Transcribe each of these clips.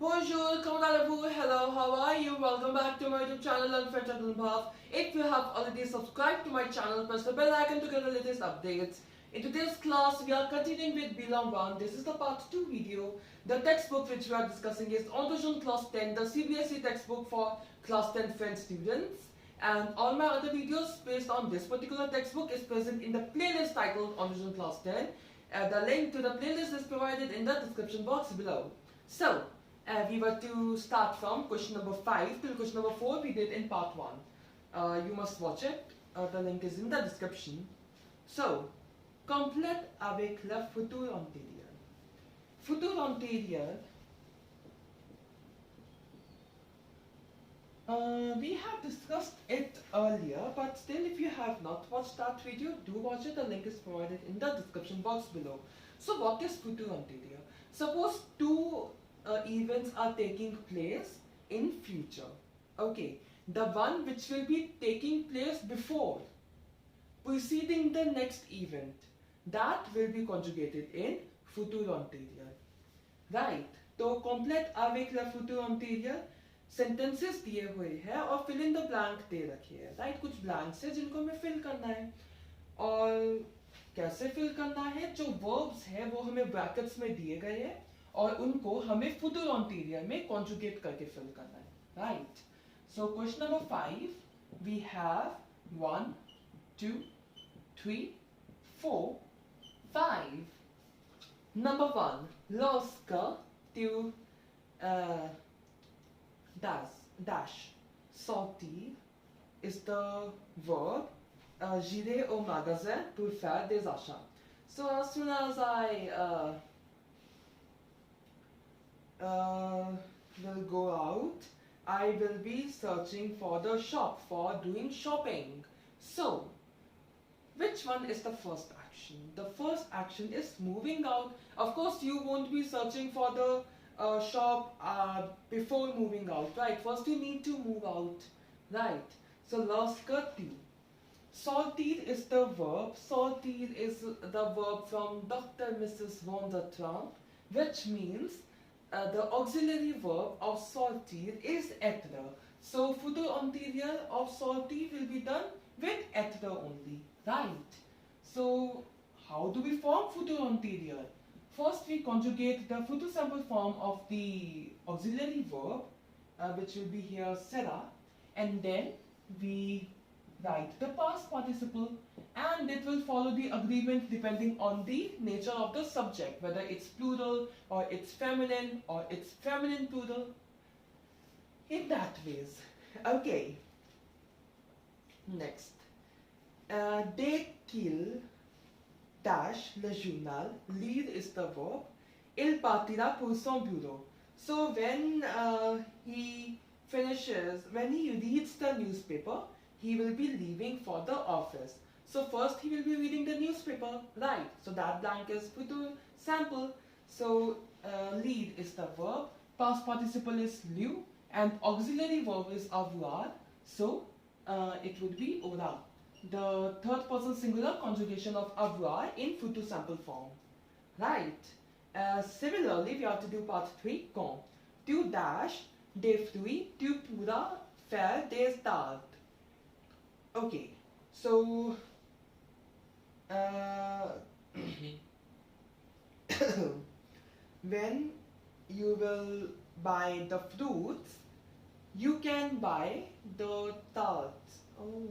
Bonjour, comment allez-vous? Hello, how are you? Welcome back to my YouTube channel Entre Jeunes Class. If you have already subscribed to my channel, press the bell icon to get the latest updates. In today's class, we are continuing with Bilan 1. This is the part 2 video. The textbook which we are discussing is Entre Jeunes Class 10, the CBSE textbook for class 10 French students. And all my other videos based on this particular textbook is present in the playlist titled Entre Jeunes Class 10. The link to the playlist is provided in the description box below. So, we were to start from question number 5 till question number 4 we did in part 1. You must watch it. The link is in the description. So, complète avec le futur antérieur. Futur antérieur, we have discussed it earlier, but still if you have not watched that video, do watch it. The link is provided in the description box below. So what is futur antérieur? Suppose two events are taking place in future. Okay, the one which will be taking place before, preceding the next event, that will be conjugated in futur antérieur. Right, तो complète avec le futur antérieur sentences दिए हुए हैं और fill in the blank दे रखी है. Right, कुछ blanks है जिनको हमें fill करना है. और कैसे fill करना है? जो verbs है वो हमें brackets में दिए गए हैं और उनको हमें futur antérieur में conjugate करके fill करना है. Right. So question number 5, we have 1, 2, 3, 4, 5. Number 1, lorsque tu dash. Sortir is the verb. J'irai au magasin pour faire des achats. So as soon as I will go out, I will be searching for the shop for doing shopping. So, which one is the first action? The first action is moving out. Of course, you won't be searching for the shop before moving out, right? First, you need to move out, right? So, lorsque tu. Sortir is the verb. Sortir is the verb from Dr. Mrs. Von der Trump, which means the auxiliary verb of sortir is être. So, futur antérieur of sortir will be done with être only, right? So, how do we form futur antérieur? First, we conjugate the futur simple form of the auxiliary verb, which will be here sera, and then we write the past participle, and it will follow the agreement depending on the nature of the subject, whether it's plural or it's feminine plural, in that ways. Okay, next, dès qu'il dash le journal, lire is the verb, il partira pour son bureau. So when he reads the newspaper, he will be leaving for the office. So first he will be reading the newspaper, right? So that blank is futur sample. So lead is the verb, past participle is lu, and auxiliary verb is avoir. So it would be aura, the third person singular conjugation of avoir in futur sample form, right? Similarly, we have to do part 3, quand. Tu dash des fruits, tu pourras faire des tartes. Okay, so when you will buy the fruits, you can buy the tarts. Oh,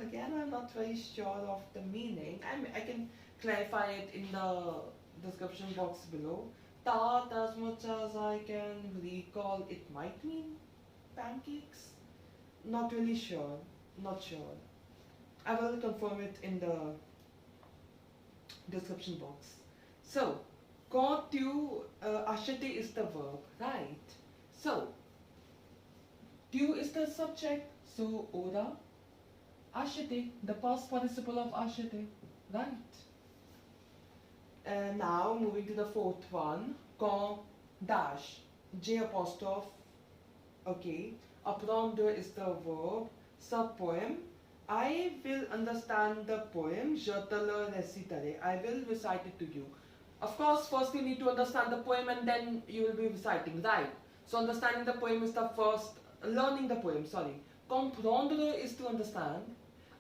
again, I'm not very sure of the meaning. I can clarify it in the description box below. Tart, as much as I can recall, it might mean pancakes. Not really sure. Not sure. I will confirm it in the description box. So, quand tu acheter is the verb, right? So, tu is the subject, so aura. Acheter, the past participle of acheter, right? Now, moving to the fourth one, quand dash, J apostrophe, okay. Apprendre is the verb. Sub poem. I will understand the poem. Je te le réciterai. I will recite it to you. Of course, first you need to understand the poem and then you will be reciting, right? So understanding the poem is the first, learning the poem, sorry. Comprendre is to understand,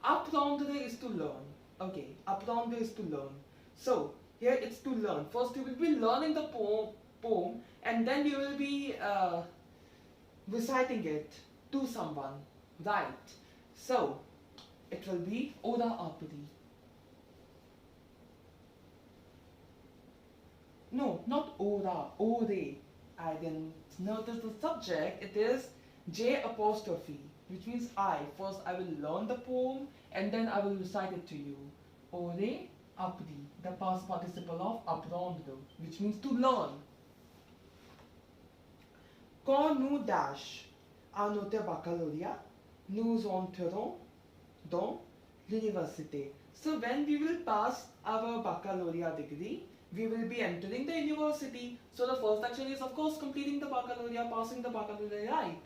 apprendre is to learn. Okay, apprendre is to learn. So, here it's to learn. First you will be learning the poem and then you will be reciting it to someone, right? So, it will be ora apri. No, not ora, ore. I didn't notice the subject. It is J apostrophe, which means I. First I will learn the poem and then I will recite it to you. Ore apri, the past participle of apprendre, which means to learn. Quand nous dash à notre baccalauréat, nous entrerons dans l'université. So when we will pass our baccalaureate degree, we will be entering the university. So the first action is of course completing the baccalaureate, passing the baccalaureate, right?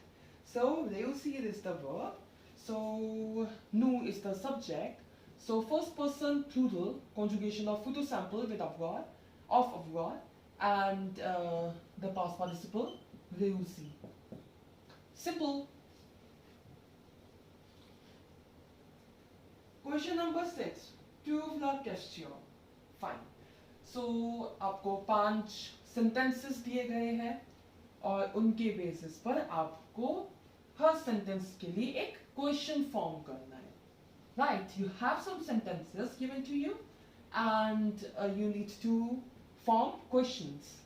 So réussir is the verb. So nous is the subject. So first person plural conjugation of futur simple with avoir, of avoir, and the past participle réussi. Simple. Question number 6. Trouve la question. Fine. So आपको 5 sentences दिए गए हैं और उनके basis पर आपको हर sentence के लिए एक question form करना है. Right? You have some sentences given to you and you need to form questions.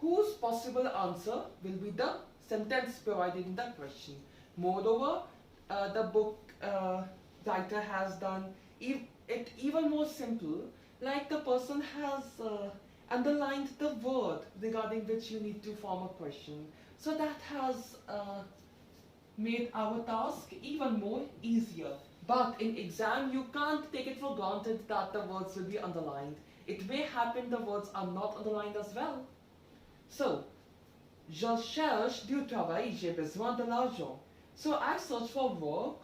Whose possible answer will be the sentence provided in the question. Moreover, the book writer has done it even more simple, like the person has underlined the word regarding which you need to form a question. So that has made our task even more easier. But in exam, you can't take it for granted that the words will be underlined. It may happen the words are not underlined as well. So, je cherche du travail, j'ai besoin de l'argent. So I search for work,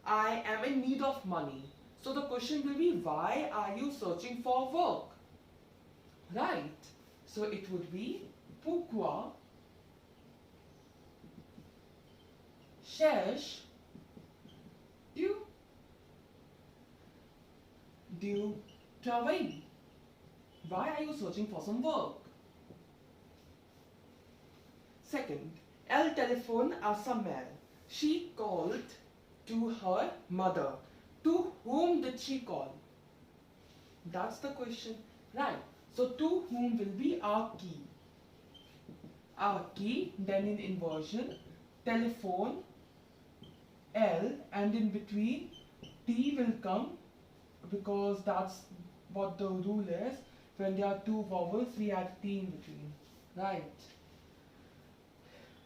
I am in need of money. So the question will be, why are you searching for work? Right. So it would be, pourquoi cherche du travail? Why are you searching for some work? Second, elle téléphone à sa mère. She called to her mother. To whom did she call? That's the question. Right. So to whom will be à qui. À qui, then in inversion, telephone, L, and in between, T will come because that's what the rule is. When there are two vowels, we add T in between. Right.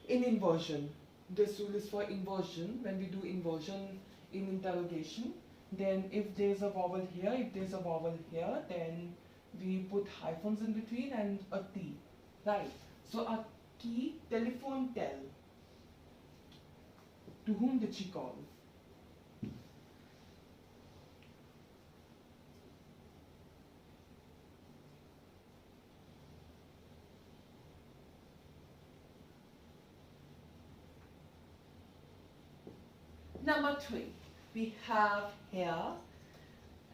In inversion, this rule is for inversion. When we do inversion in interrogation, then if there's a vowel here, if there's a vowel here, then we put hyphens in between and a T. Right. So a qui telephone tell. To whom did she call? Number 3, we have here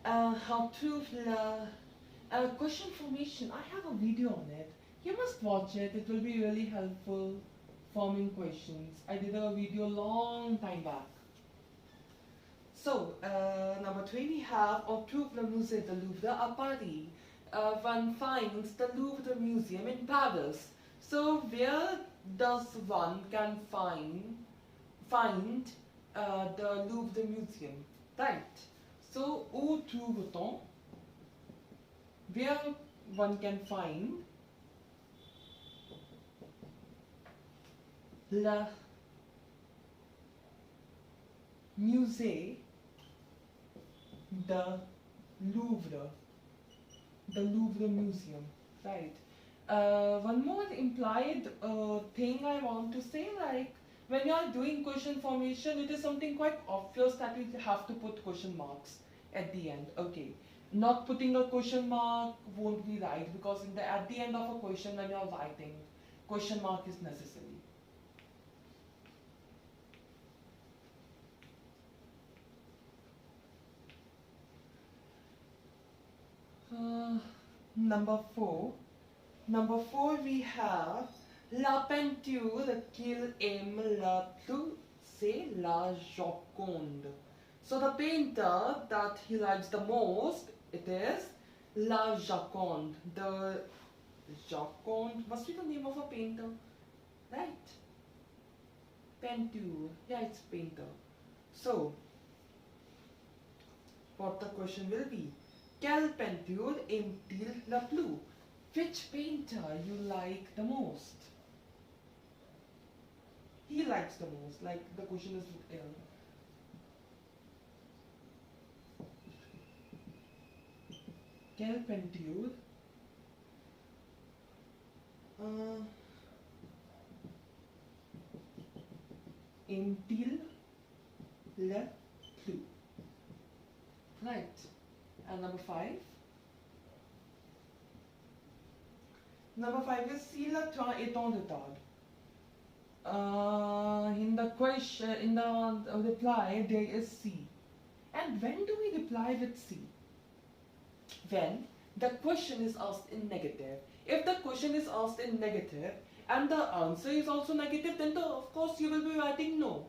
how to question formation. I have a video on it. You must watch it. It will be really helpful forming questions. I did a video long time back. So number 3, we have on trouve le musée de Louvre à Paris. One finds the Louvre Museum in Paris. So where does one can find the Louvre Museum, right? So, où trouve-t-on? Where one can find le musée de Louvre, the Louvre Museum, right? One more implied thing I want to say, like, when you are doing question formation, it is something quite obvious that you have to put question marks at the end. Okay. Not putting a question mark won't be right, because at the end of a question when you are writing, question mark is necessary. Number 4. Number 4 we have la peinture qu'il aime la plus, c'est la Joconde. So the painter that he likes the most, it is La Joconde. The Joconde must be the name of a painter, right? Peinture, yeah, it's painter. So, what the question will be? Quelle peinture aime-t-il le plus? Which painter you like the most? He likes the most, like the question is quelle peinture aime-t-il le plus? Right. And number 5. Number 5 is si le train est en retard. In the question, in the reply, there is C. And when do we reply with C? When the question is asked in negative. If the question is asked in negative and the answer is also negative, then of course you will be writing no.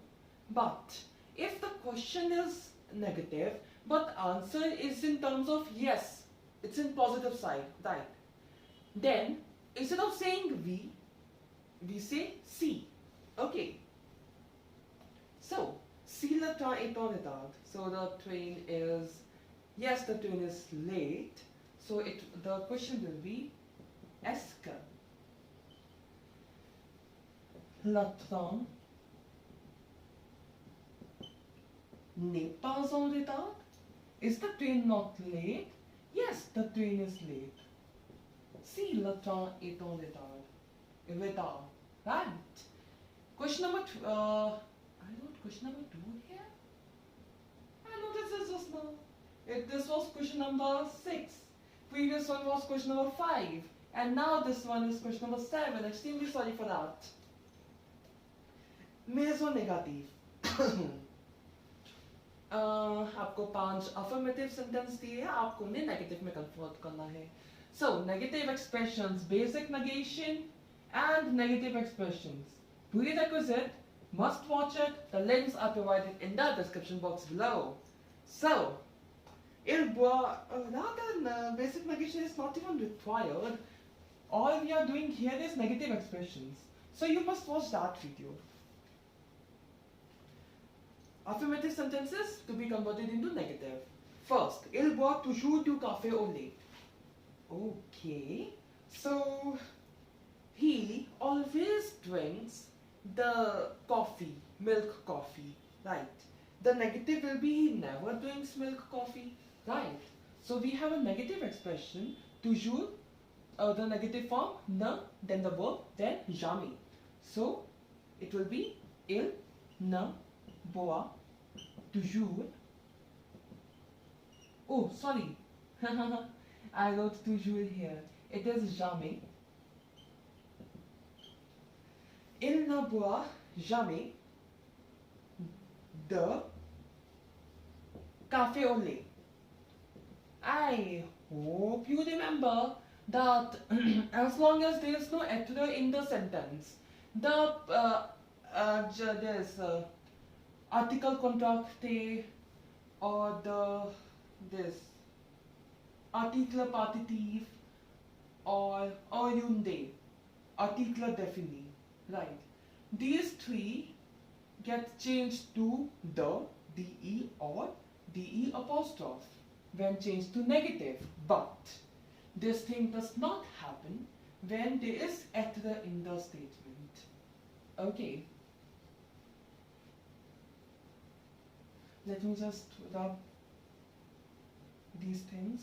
But if the question is negative but answer is in terms of yes, it's in positive side, right? Then instead of saying we say C. Okay. So, si le train est en retard. So the train is, yes, the train is late. So the question will be, est-ce que le train n'est pas en retard? Is the train not late? Yes, the train is late. Si le train est en retard. Retard. Right. Question number I wrote question number 2 here. I noticed this just now. This was question number 6. Previous one was question number 5. And now this one is question number 7. Extremely sorry for that. Maison négative. आपको 5 affirmative sentence दिए हैं, आपको उन्हें negative में convert करना है. So, negative expressions, basic negation and negative expressions. Prerequisite, must watch it. The links are provided in the description box below. So, rather basic negation is not even required. All we are doing here is negative expressions. So you must watch that video. Affirmative sentences to be converted into negative. First, il boit toujours du café au lait. Okay, so he always drinks the coffee, milk coffee, right? The negative will be he never drinks milk coffee, right? So we have a negative expression, toujours, the negative form, ne, then the verb, then jamais. So it will be il ne boit toujours. Oh, sorry. I wrote toujours here. It is jamais. Il ne boit jamais de café au lait. I hope you remember that as long as there is no être in the sentence, there's article contracté or this article partitif or oriundé, article défini, right? These three get changed to the, de or de apostrophe when changed to negative, but this thing does not happen when there is être in the statement. Okay. Let me just rub these things.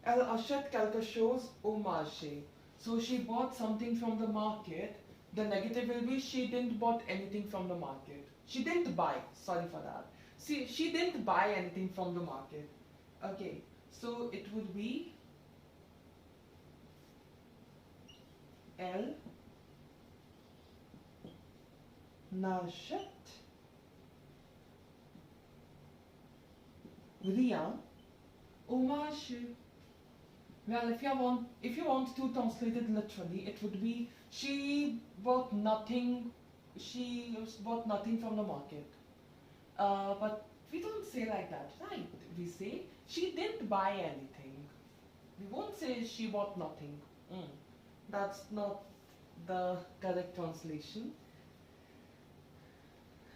Elle achète quelque chose au marché. So she bought something from the market. The negative will be she didn't bought anything from the market. She didn't buy. Sorry for that. See, she didn't buy anything from the market. Okay, so it would be Elle n'achète rien au marché. Well, if you want to translate it literally, it would be she bought nothing. She bought nothing from the market. But we don't say like that, right? We say she didn't buy anything. We won't say she bought nothing. That's not the correct translation.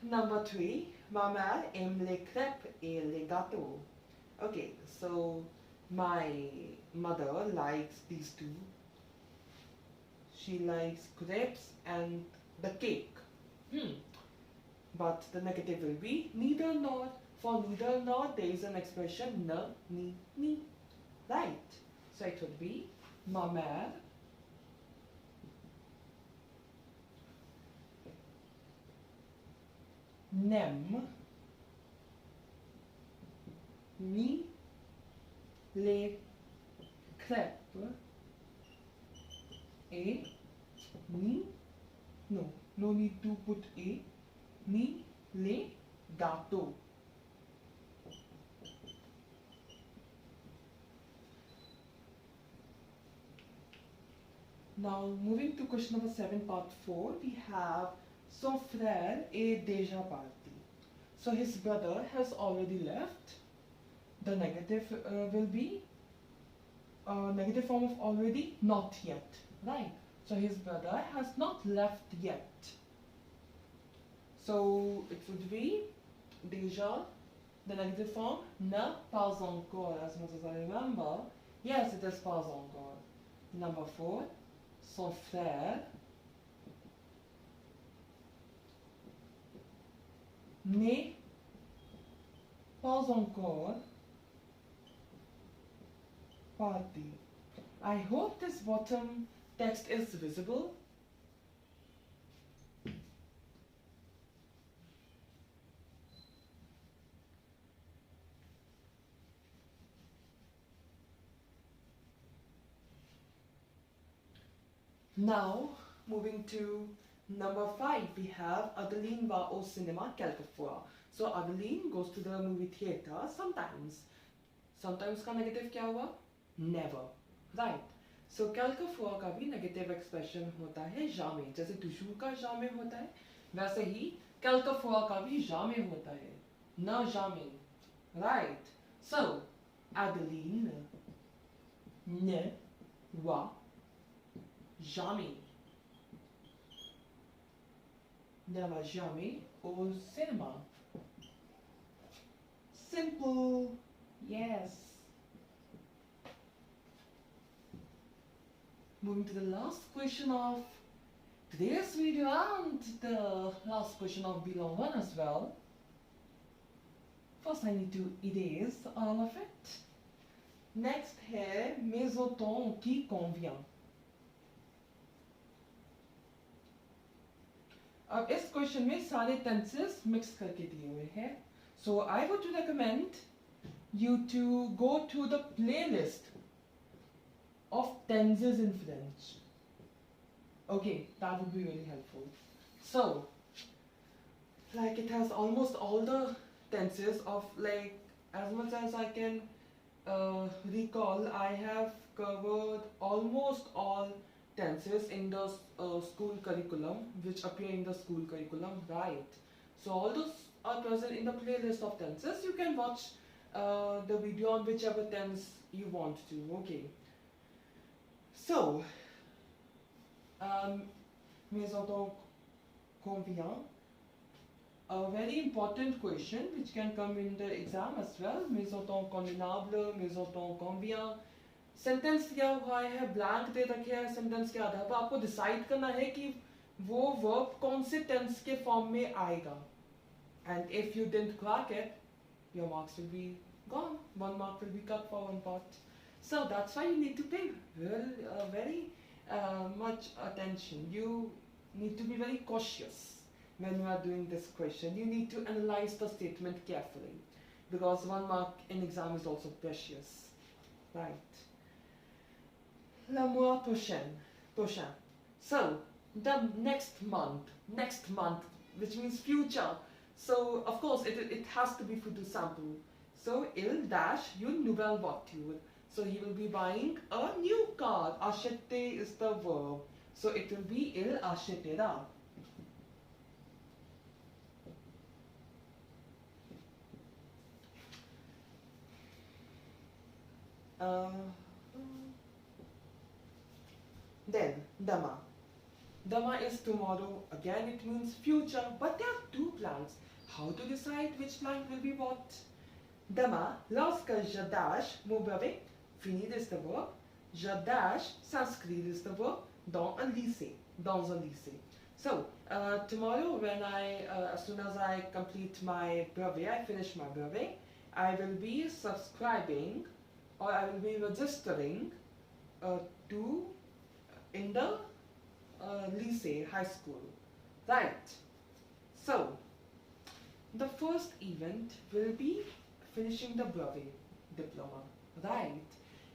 Number 3, ma mère aime les crêpes et les gâteaux. Okay, so my mother likes these two. She likes crepes and the cake. But the negative will be neither nor. For neither nor, there is an expression ne, ni. Right? So it would be ma mère n'aime ni les crêpes et ni, no need to put a, ni les gâteaux. Now moving to question number 7 part 4, we have son frère est déjà parti. So his brother has already left. The negative will be negative form of already, not yet, right? So his brother has not left yet. So it would be déjà, the negative form, ne pas encore, as much as I remember. Yes, it is pas encore. Number 4, son frère n'est pas encore parti. I hope this bottom text is visible. Now, moving to number 5, we have Adeline va au cinéma quelquefois. So Adeline goes to the movie theater sometimes. Sometimes का negative क्या हुआ? Never. Right. So quelquefois का भी negative expression होता है jamais. जैसे toujours का jamais होता है, वैसे ही quelquefois का भी jamais होता है. न jamais. Right. So Adeline ne va jamais. Ne va jamais au cinéma. Simple. Yes. Moving to the last question of today's video and the last question of Bilan 1 as well. First I need to erase all of it. Next है mais au ton qui convient. अब इस question में सारे tenses mix करके दिए हुए हैं. So I would recommend you to go to the playlist of tenses in French. Okay, that would be really helpful. So, like it has almost all the tenses of like, as much as I can recall, I have covered almost all tenses in the school curriculum, which appear in the school curriculum, right? So all those are present in the playlist of tenses. You can watch the video on whichever tense you want to, okay? So, mais en tant convient, a very important question which can come in the exam as well. Mais en tant convenable, mais en tant convient. Sentence दिया हुआ है, blank दे रखे हैं sentence के आधार पर आपको decide करना है कि वो वर्ब कौन से टेंस के फॉर्म में आएगा. And if you didn't crack it, your marks will be gone. 1 mark will be cut for one part. So that's why you need to pay very much attention. You need to be very cautious when you are doing this question. You need to analyze the statement carefully because 1 mark in exam is also precious. Right. Le mois prochain. So, the next month, which means future. So, of course, it has to be futur simple. So, il dash une nouvelle voiture. So, he will be buying a new car. Acheter is the verb. So, it will be il achètera. Then, demain. Demain is tomorrow. Again, it means future. But there are 2 plans. How to decide which plan will be what? Demain, lorsque je dash mon brevet, finir is the verb. Je dash s'inscrire is the verb dans un lycée. So, tomorrow when as soon as I complete my brevet, I finish my brevet, I will be subscribing or I will be registering in the lycée, high school. Right. So, the first event will be finishing the brevet diploma. Right.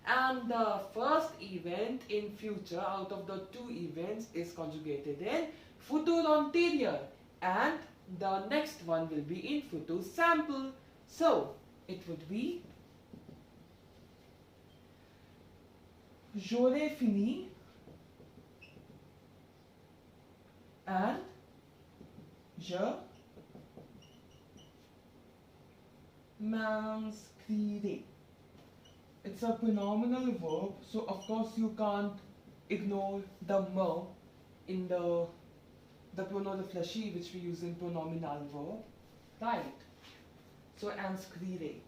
And the first event in future out of the 2 events is conjugated in Futur Antérieur. And the next one will be in Futur Simple. So, it would be J'aurai fini and je m'inscrirai. It's a pronominal verb, so of course you can't ignore the me in the pronoun réfléchi which we use in pronominal verb. Right. So inscrire.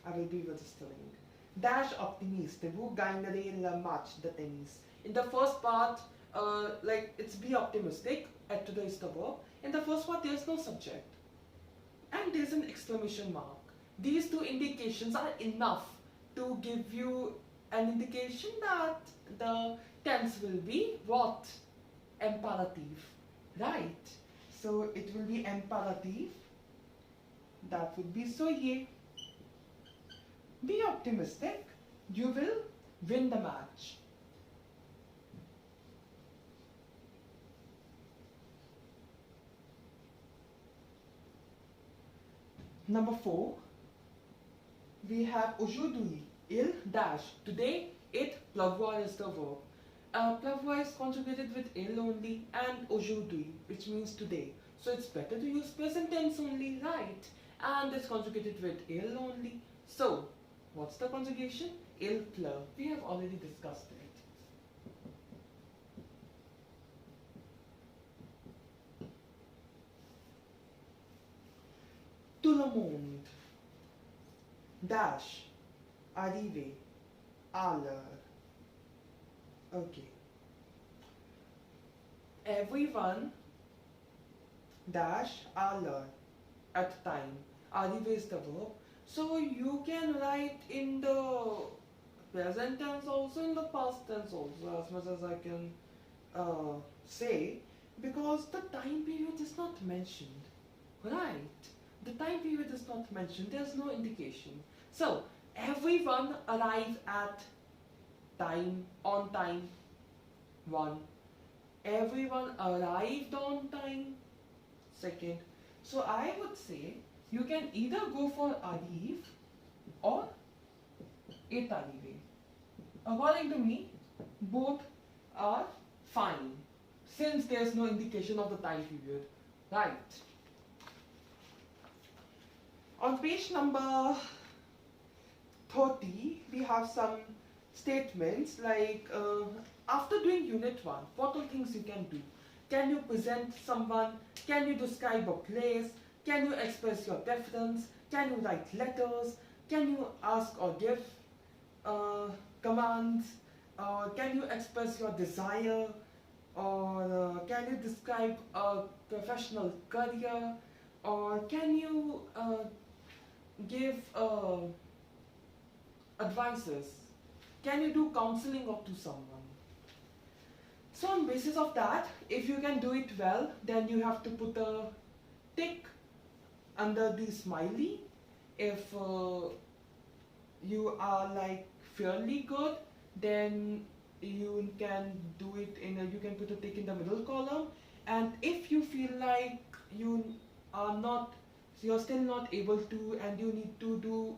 I will be registering. Dash optimiste. Vous gagnerez le match de tennis. In the first part, like it's be optimistic. Être is the verb. In the first part, there's no subject, and there's an exclamation mark. These 2 indications are enough to give you an indication that the tense will be what? Imperative. Right. So it will be imperative. That would be soyez. Be optimistic. You will win the match. Number 4. We have aujourd'hui. Il dash. Today, it pleuvoir is the verb. Pleuvoir is conjugated with il only and aujourd'hui, which means today. So it's better to use present tense only, right? And it's conjugated with il only. So, what's the conjugation? Il pleut. We have already discussed it. Tout le monde. Dash. Arriver. À l'heure. Okay. Everyone. Dash. À l'heure. At time. Arriver is the verb. So you can write in the present tense also, in the past tense also, as much as I can say, because the time period is not mentioned. Right? The time period is not mentioned. There's no indication. So everyone arrive at time, on time. 1. Everyone arrived on time. 2nd. So I would say you can either go for arrive or est arrivé. According to me, both are fine since there's no indication of the time period. Right. On page number 30, we have some statements like after doing unit 1, what are things you can do? Can you present someone? Can you describe a place? Can you express your preference? Can you write letters? Can you ask or give commands? Can you express your desire? Or can you describe a professional career? Or can you give advices? Can you do counseling up to someone? So on basis of that, if you can do it well, then you have to put a tick under the smiley. If you are like fairly good, then you can do it in a, you can put a tick in the middle column. And if you feel like you are not, you're still not able to, and you need to do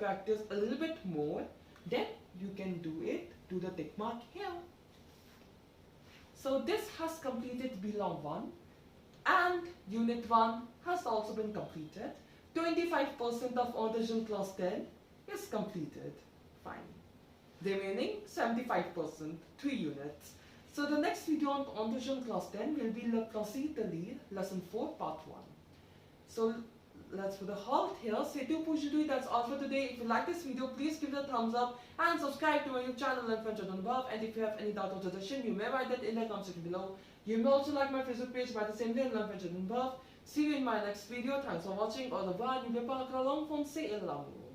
practice a little bit more, then you can do it, do the tick mark here. So this has completed Bilan 1, and Unit 1 has also been completed. 25% of Entre Jeunes Class 10 is completed. Fine. Remaining 75%, 3 units. So the next video on Entre Jeunes Class 10 will be Le Principe de Lire, Lesson 4, Part 1. So let's put a halt here. C'est tout pour aujourd'hui. That's all for today. If you like this video, please give it a thumbs up and subscribe to my YouTube channel and friend Anubhav. And if you have any doubt or suggestion, you may write that in the comment section below. You may also like my Facebook page by the same name, friend Anubhav. See you in my next video. Thanks for watching. Au revoir. N'oubliez pas encore l'enfoncer et l'amour.